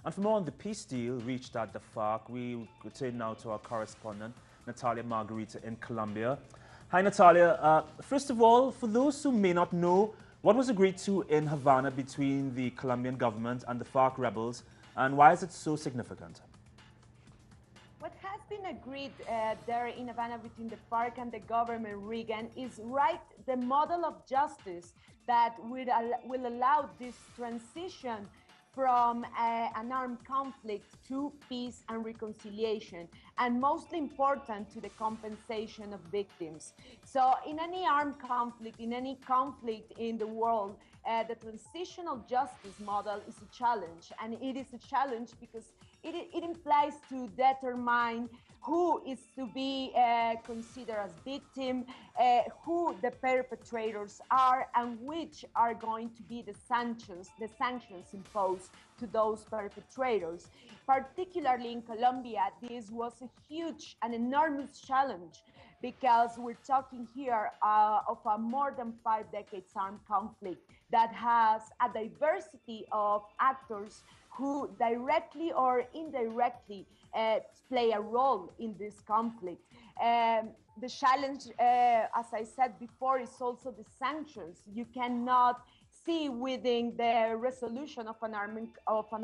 And for more on the peace deal reached at the FARC, we return now to our correspondent, Natalia Margarita in Colombia. Hi, Natalia. First of all, for those who may not know, what was agreed to in Havana between the Colombian government and the FARC rebels, and why is it so significant? What has been agreed there in Havana between the FARC and the government, Reagan, is the model of justice that will allow this transition from an armed conflict to peace and reconciliation, and mostly important, to the compensation of victims. So in any armed conflict, in any conflict in the world, the transitional justice model is a challenge, and it is a challenge because it implies to determine who is to be considered as victim, who the perpetrators are, and which are going to be the sanctions imposed to those perpetrators. Particularly in Colombia, this was a huge and enormous challenge because we're talking here of a more than 5 decades armed conflict that has a diversity of actors who directly or indirectly play a role in this conflict. The challenge, as I said before, is also the sanctions. You cannot see within the resolution of an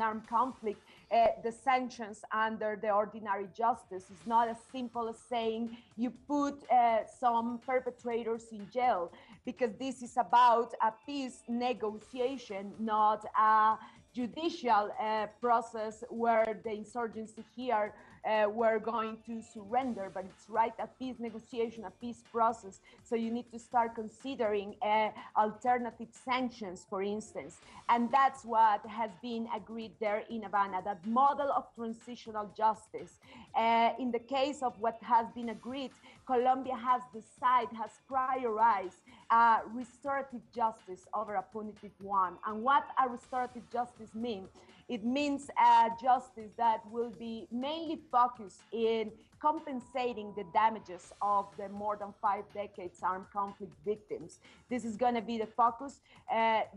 armed conflict the sanctions under the ordinary justice. It's not as simple as saying you put some perpetrators in jail, because this is about a peace negotiation, not a judicial process where the insurgency here were going to surrender, but it's a peace negotiation, a peace process. So you need to start considering alternative sanctions, for instance. And that's what has been agreed there in Havana, that model of transitional justice. In the case of what has been agreed, Colombia has prioritized restorative justice over a punitive one. And what a restorative justice means? It means justice that will be mainly focused in compensating the damages of the more than 5 decades armed conflict victims. This is going to be the focus.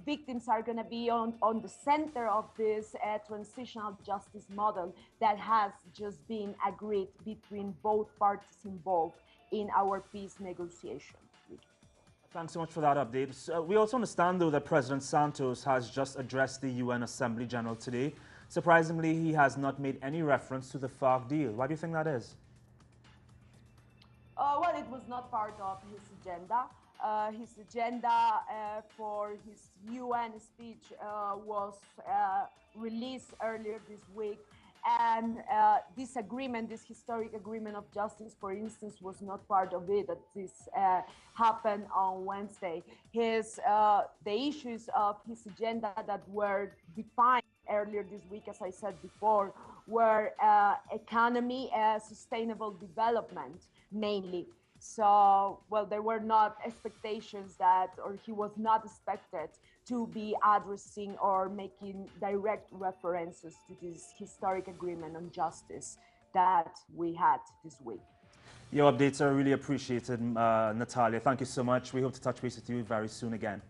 Victims are going to be on the center of this transitional justice model that has just been agreed between both parties involved in our peace negotiation. Thanks so much for that update. So we also understand, though, that President Santos has just addressed the UN Assembly General today. Surprisingly, he has not made any reference to the FARC deal. Why do you think that is? Well, it was not part of his agenda. His agenda for his UN speech was released earlier this week. And this agreement, this historic agreement of justice, for instance, was not part of it. That this happened on Wednesday. The issues of his agenda that were defined earlier this week, as I said before, were economy, sustainable development, mainly. So, well, there were not expectations or he was not expected to be addressing or making direct references to this historic agreement on justice that we had this week. Your updates are really appreciated, Natalia. Thank you so much. We hope to touch base with you very soon again.